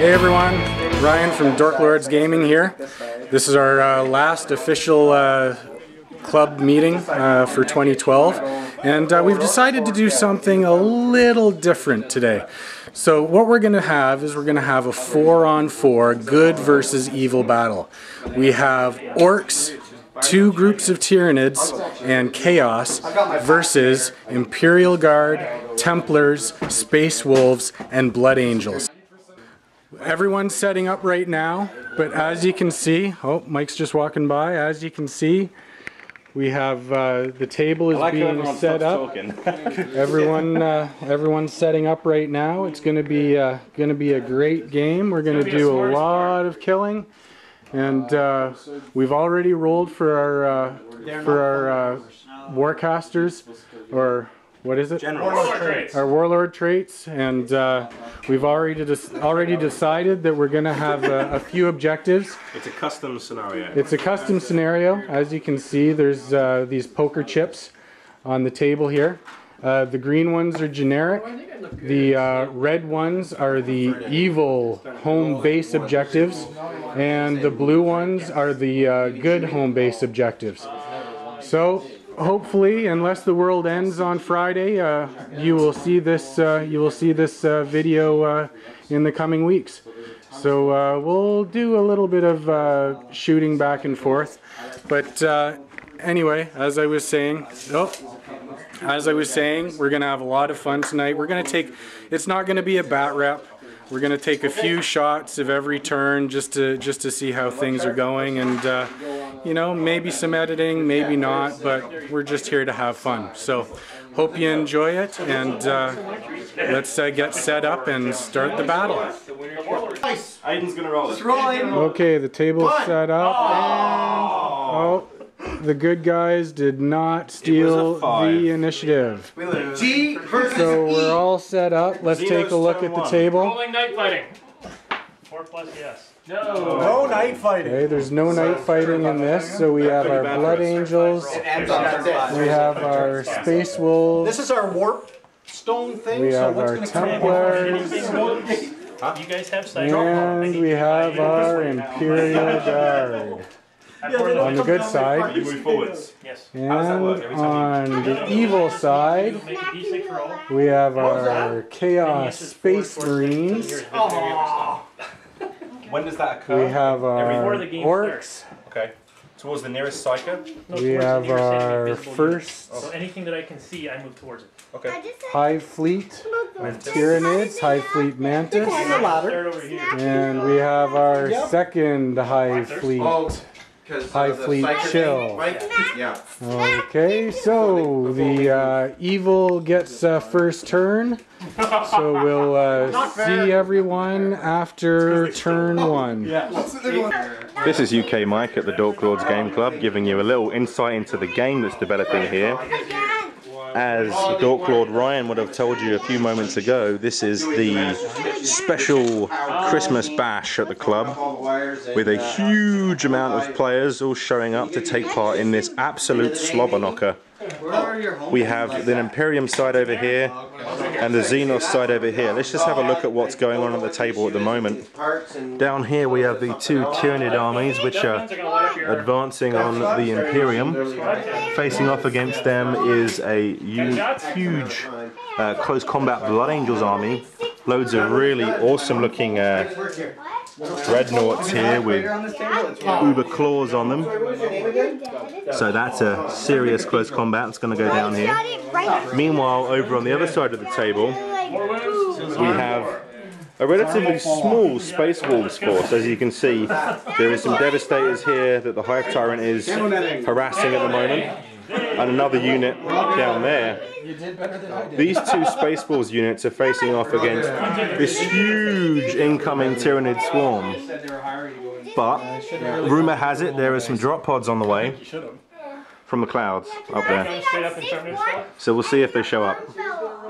Hey everyone, Ryan from Dorklords Gaming here. This is our last official club meeting for 2012, and we've decided to do something a little different today. So what we're going to have is we're going to have a 4-on-4 good versus evil battle. We have orcs, 2 groups of Tyranids, and Chaos versus Imperial Guard, Templars, Space Wolves, and Blood Angels. Everyone's setting up right now, but as you can see, oh, Mike's just walking by. As you can see, we have the table is being set up. Everyone's setting up right now. It's going to be a great game. We're going to do a lot of killing, and we've already rolled for our warcasters, or what is it? Our warlord traits, and we've already decided that we're going to have a few objectives. It's a custom scenario. It's a custom scenario. As you can see, there's these poker chips on the table here. The green ones are generic. The red ones are the evil home base objectives, and the blue ones are the good home base objectives. So hopefully, unless the world ends on Friday, you will see this video in the coming weeks. So we'll do a little bit of shooting back and forth. But anyway, as I was saying, we're gonna have a lot of fun tonight. We're gonna take. It's not gonna be a bat rep. We're gonna take a few shots of every turn just to see how things are going, and you know, maybe some editing, maybe not, but we're just here to have fun. So hope you enjoy it, and let's get set up and start the battle. Aiden's gonna roll it. Okay, the table's set up, and oh, the good guys did not steal the initiative. So we're all set up. Let's take a look at the table. Rolling night fighting. 4+ yes. No night fighting. Okay, there's no night fighting in this. So we have our Blood Angels. We have our Space Wolves. This is our warp stone thing. We have our Templars. You guys have sight. And we have our Imperial Guard. On the good side. You move forwards. Yes. And on the evil side, we have our Chaos Space Marines. When does that occur? We have our orcs. Okay. Towards the nearest psyker. We have our first So anything that I can see, I move towards it. Okay. Hive Fleet with Tyranids, Hive Fleet Mantis. Start over here. And we have our second Hive Fleet. Hive Fleet Chill. Okay, so the evil gets first turn. So we'll see everyone after turn 1. This is UK Mike at the Dorklords Game Club, giving you a little insight into the game that's developing here. As Dorklord Ryan would have told you a few moments ago, this is the special Christmas bash at the club, with a huge amount of players all showing up to take part in this absolute slobber knocker. We have the Imperium side over here and the Xenos side over here. Let's just have a look at what's going on at the table at the moment. Down here we have the 2 Tyranid armies which are advancing on the Imperium. Facing off against them is a huge close combat Blood Angels army. Loads of really awesome looking dreadnoughts here with uber claws on them. So that's a serious close combat that's going to go down here. Meanwhile, over on the other side of the table, we have a relatively small Space Wolves force. As you can see, there is some Devastators here that the Hive Tyrant is harassing at the moment, and another unit down there. These 2 Space Wolves units are facing off against this huge incoming Tyranid swarm. But rumour has it there are some drop pods on the way from the clouds up there. So we'll see if they show up.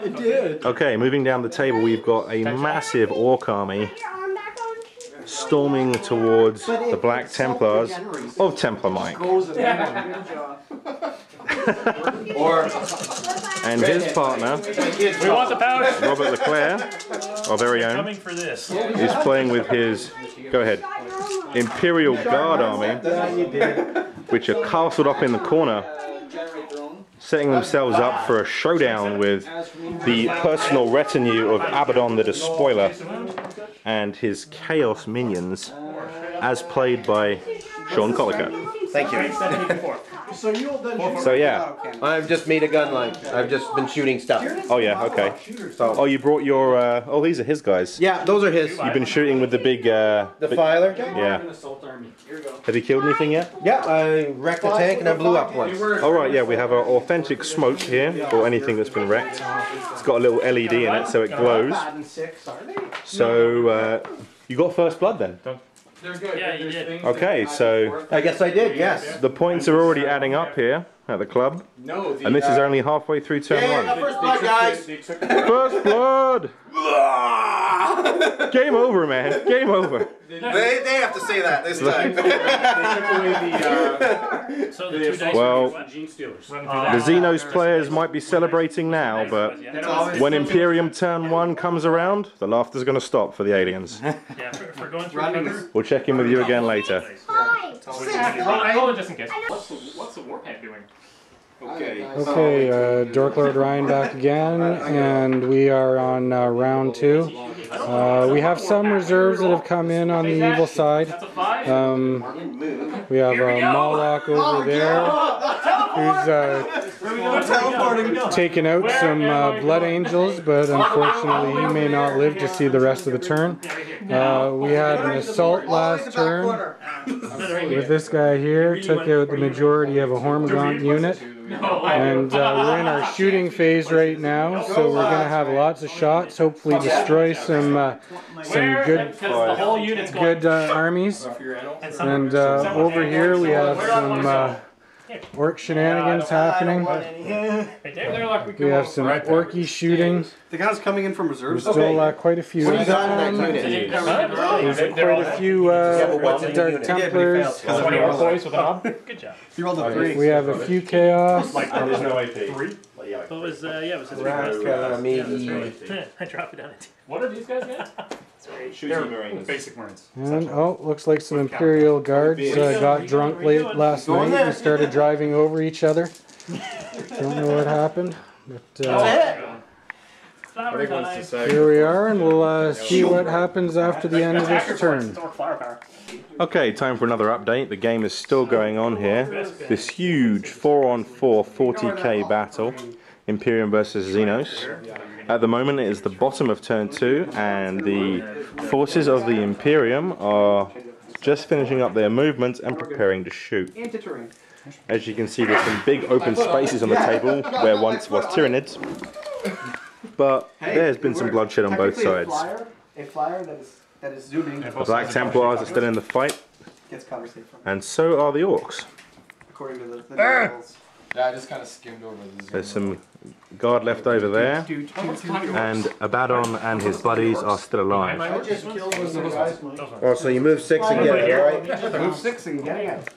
It did. Okay, moving down the table, we've got a massive orc army storming towards the Black Templars of Templar Mike. Or And his partner, We want the pouch. Robert Leclerc, our very own, Coming for this. is playing with his, go ahead, Imperial Guard army, which are castled up in the corner, setting themselves up for a showdown with the personal retinue of Abaddon the Despoiler and his Chaos minions, as played by Sean Collicutt. Thank you. So yeah. I've just made a gun line. I've just been shooting stuff. Oh yeah, okay. Oh, you brought your, oh, these are his guys. Yeah, those are his. You've been shooting with the big, The filer? yeah. Have you killed anything yet? Yeah, I wrecked a tank and I blew up once. Alright, yeah, we have our authentic smoke here, or anything that's been wrecked. It's got a little LED in it so it glows. So, you got first blood then? Yeah, you did. Okay, so I guess I did, yes. the points are already adding up here at the club. And this is only halfway through turn one. First blood, guys. First blood! Game over, man. Game over. They have to say that this time. So the two dice Well, are Gene Steelers. the Xenos players might be celebrating now, but when Imperium turn one comes around, the laughter's going to stop for the aliens. Yeah, for going through cover. We'll check in with you again later. Roll it just in case. What's the warpath doing? Okay, Dorklord Ryan back again, and we are on round 2. We have some reserves that have come in on the evil side. We have Moloch over there, who's taken out some blood angels, but unfortunately he may not live to see the rest of the turn. We had an assault last turn with this guy here, took out the majority of a Hormigaunt unit. And we're in our shooting phase right now, so we're going to have lots of shots, hopefully destroy some good armies. And over here we have some orc shenanigans happening. We have some orky shooting. The guys coming in from reserves. There's still quite a few. What do you got in that unit? There's quite a few Dark Templars. Good job. You rolled a 3. We have a few chaos. There's no AP. It was, yeah, it was his Maybe. I dropped it down it. What are these guys again? Basic Marines. And looks like some Imperial guards got drunk late last night and started driving over each other. Don't know what happened, but here we are, and we'll see what happens after the end of this turn. Okay, time for another update. The game is still going on here. This huge 4-on-4 40k battle, Imperium versus Xenos. At the moment it is the bottom of turn 2, and the forces of the Imperium are just finishing up their movements and preparing to shoot. As you can see, there's some big open spaces on the table where once was Tyranids, but there's been some bloodshed on both sides. A flyer that is zooming. The Black Templars are still in the fight, Gets cover safe from and so are the Orcs. according to the rules. Yeah, I just kind of skimmed over the There's some guard left over there, and Abaddon and his buddies are still alive. Oh, so you move 6 and get it, alright? Move 6 and get it.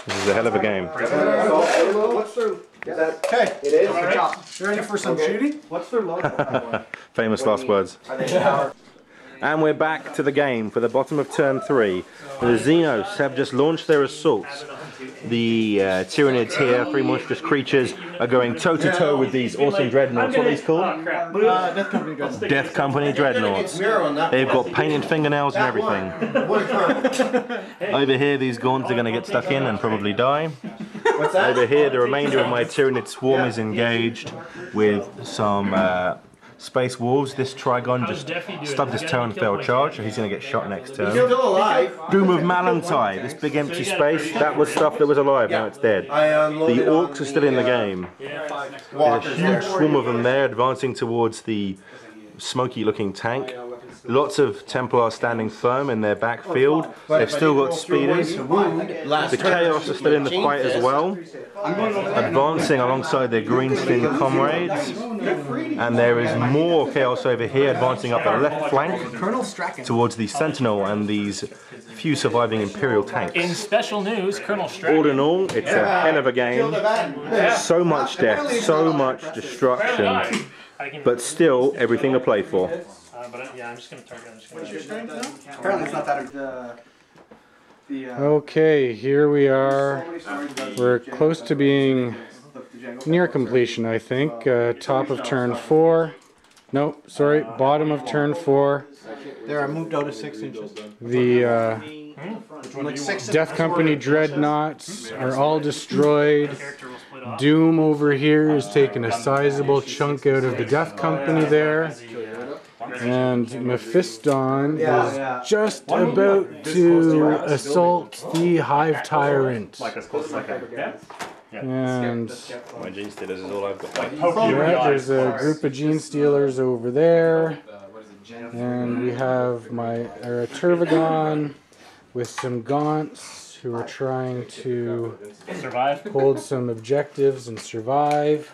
This is a hell of a game. What's their... Okay. It is? You ready for some shooting? What's their logo? Famous last words. And we're back to the game for the bottom of turn 3. The Xenos have just launched their assaults. The Tyranids here, 3 monstrous creatures, are going toe-to-toe with these awesome dreadnoughts. What are these called? Death Company Dreadnoughts. Death Company dreadnoughts. They've got painted fingernails and everything. Over here, these Gaunts are going to get stuck in and probably die. Over here, the remainder of my Tyranid swarm is engaged with some Space Wolves. This Trigon just stubbed his toe and failed charge, so he's going to get shot next turn. Still alive. Doom of Malantai, this big empty space, that was stuff that was alive, now it's dead. The Orcs are still in the game. There's a huge swarm of them there advancing towards the smoky looking tank. Lots of Templars standing firm in their backfield. They've still got speeders. The Chaos are still in the fight as well, advancing alongside their green-skinned comrades. And there is more Chaos over here, advancing up the left flank towards the Sentinel and these few surviving Imperial In tanks. special news, Colonel Stratton. All in all, it's a hell of a game. So much death, so much destruction, but still everything to play for. Yeah, I'm just gonna target. Apparently it's not that. Okay, here we are. We're close to being near completion, I think. Top of turn 4. Nope, sorry, bottom of turn 4. There, I moved out of 6 inches. The Like 6 Death Company dreadnoughts are all destroyed. Doom over here is taking a sizable chunk out of the Death Company there. And Mephiston is just about to assault the Hive Tyrant. And My Gene Stealers is all I've got. yeah, there's a group of Gene Stealers over there. And we have a Turvagon with some Gaunts who are trying to hold some objectives and survive.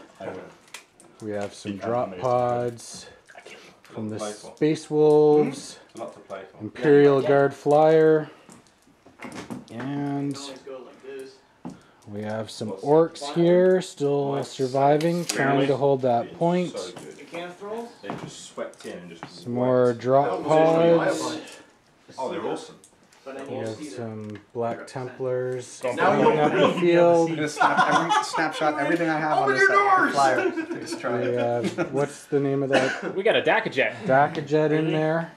We have some drop pods from the Space Wolves, Imperial Guard Flyer, and we have some orcs here still surviving, trying to hold that point. Some more drop pods. Oh, they're awesome. We have some Black Templars coming up the field. I'm gonna snapshot everything I have on this flyer to destroy We it. have, what's the name of that? We got a Dakajet. Dakajet in there.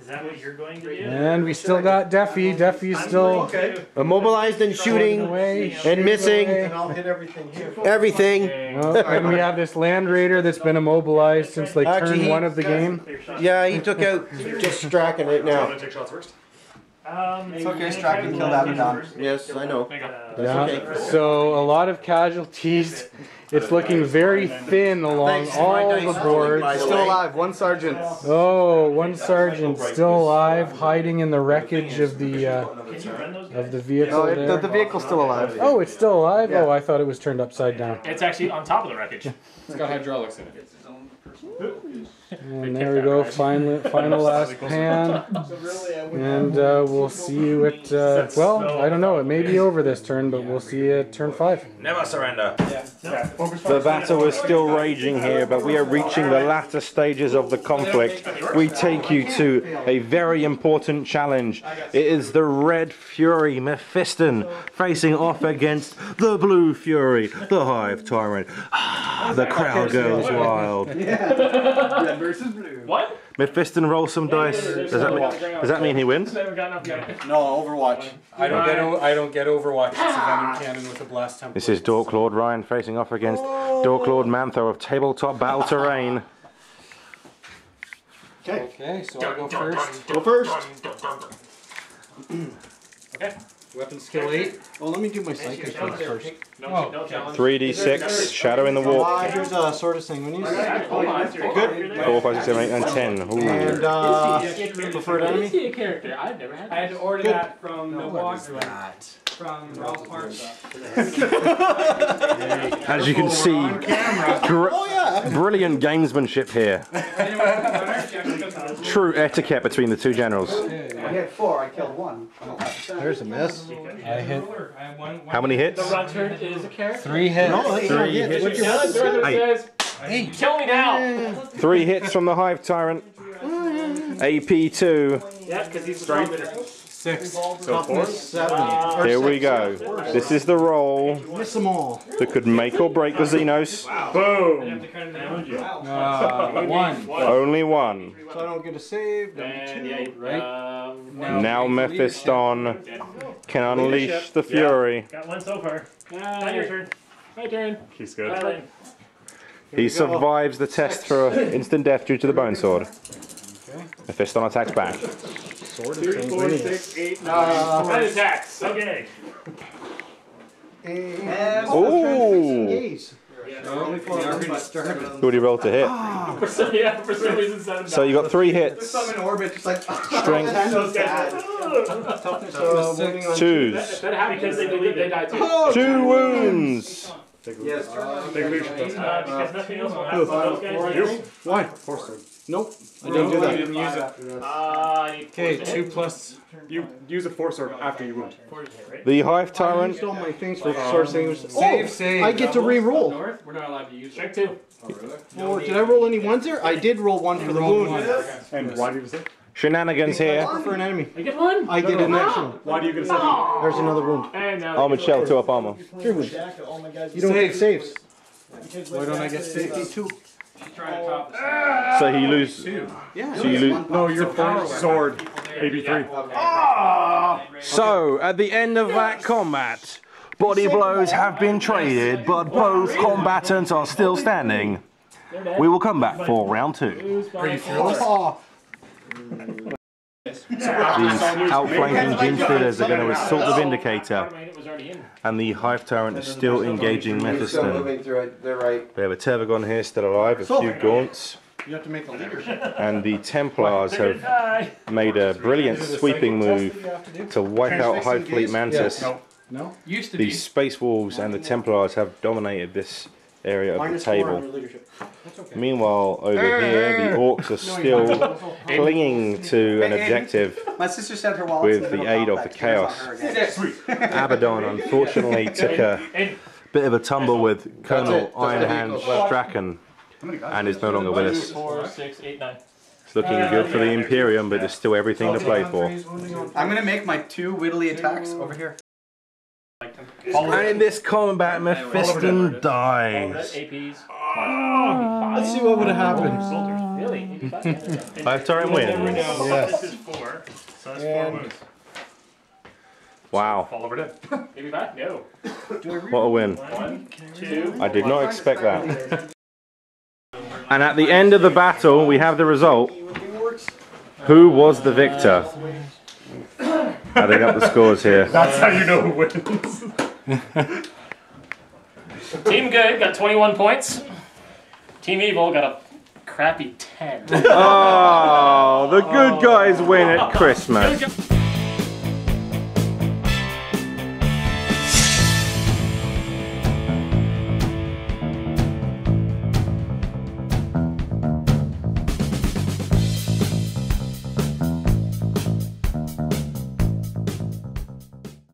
Is that what you're going to do? And we still got Deffy. Deffy's still Immobilized and shooting away. and missing And I'll hit everything here. everything. Oh, and we have this Land Raider that's been immobilized since like Actually, turn 1 of the game. Yeah, he took out just Strachan right now. Take shots first. It's okay, Strachan killed Abaddon. Yes, I know. Yeah. So a lot of casualties. It's looking very thin along all the boards. Still alive, 1 sergeant. Oh, 1 sergeant still alive, hiding in the wreckage of the vehicle No, there. the vehicle's still alive. Oh, it's still alive? Yeah. Oh, I thought it was turned upside down. It's actually on top of the wreckage. It's got hydraulics in it. And there we go, final last pan. And we'll see you at, well, I don't know, it may be over this turn, but we'll see you at turn 5. Never surrender. The battle is still raging here, but we are reaching the latter stages of the conflict. We take you to a very important challenge. It is the Red Fury Mephiston facing off against the Blue Fury, the Hive Tyrant. The crowd goes wild. What? Mephiston rolls some dice. Does that mean he wins? No, Overwatch. I don't get Overwatch. It's a Venom Cannon with a Blast Template. This is Dorklord Ryan facing off against Dorklord Mantho of Tabletop Battle Terrain. Okay, so I'll go first. Go first. Okay. Weapon skill 8. Well, let me do my psychic things first. No, no challenge. 3d6, Shadow in the Warp. Here's a Sword of Sanguinius. Good. 4, 5, 6, 7, 8, and 10. Ooh. And preferred enemy. See a character. I've never had. I had to order that from Milwaukee. From Ralph Parks. As you can see, brilliant gamesmanship here. True etiquette between the two generals. I hit 4, I killed 1. There's a miss. I hit How many hits? The Runtard is a character. 3 hits. No, 3 hits. Yeah, that's what it says. Kill me now. 3 hits from the Hive Tyrant. AP2. Yeah, because he's strong. 6. Toughness 7. Here we go. This is the roll Miss them all. that could make or break the Xenos. Boom. 1. Only 1. So I don't get a save. And yeah, Right? Now Mephiston can unleash the fury. got 1 so far. Now your turn. My turn. He's good. Bye. He survives the test for instant death due to the bone sword. Mephiston attacks back. Sword of 2, 4, Sanguinius. 6, 8, 9. 10 attacks. Okay. And Ooh! gaze. Who would he roll to hit? For some reason 7. So you got 3 hits. I'm in orbit, just like Strength. Those guys. So moving on. 2s. That happened because they believe they die too. 2 wounds. yes. Because nothing else will happen to those guys. Why? Nope, I didn't do that. You didn't use it. Okay, 2 plus. You use a force sword after you wound. The Hive I Tyrant. used all my things for sourcing. Save. I get to re-roll. We're not allowed to use Check 2. Oh, did I roll any ones there? I did roll 1 for the wound. And why do you say? Shenanigans here. For an enemy. I get 1. I did an action. Why do you get a second? There's another wound. And now Armored Shell, 2 up armor. 3 wounds. You don't get saves. Why don't I get saves? 2. She's trying to top the So you lose. Yeah. So you lose. No, your force sword. AB3. So at the end of that combat, body blows have been traded, but both combatants are still standing. We will come back for round 2. Are you fearless? Oh. These outflanking Ginsteaders are going to assault the Vindicator, and the Hive Tyrant is still engaging You're still Mephiston. moving through it. They're right. We have a Tervagon here still alive, a few Gaunts, You have to make a leadership. and the Templars have made a brilliant sweeping move to wipe out Hive Fleet Mantis. No? Used to be. The Space Wolves and the Templars have dominated this area of the -4 on your table. leadership. That's okay. Meanwhile, over here, the Orcs are still clinging to an objective My sister said her wallet's with the aid of the Chaos. Abaddon unfortunately took a bit of a tumble with Colonel Ironhand Strachan and is no longer with us. 4, 6, 8, 9. It's looking good for the Imperium, but there's still everything to play for. I'm gonna make my 2 wittly attacks over here. And in this combat, Mephiston dies. APs. Let's see what would have happened. Really? Hive Tyrant wins. This is 4. So that's 4 wounds. Wow, Fall over dead. Maybe back? No. what a win. 1, 2. I did not expect that. And at the end of the battle, we have the result. Who was the victor? Adding up the scores here. That's how you know who wins. Team Good got 21 points. Team Evil got a crappy 10. Oh, the good guys win at Christmas.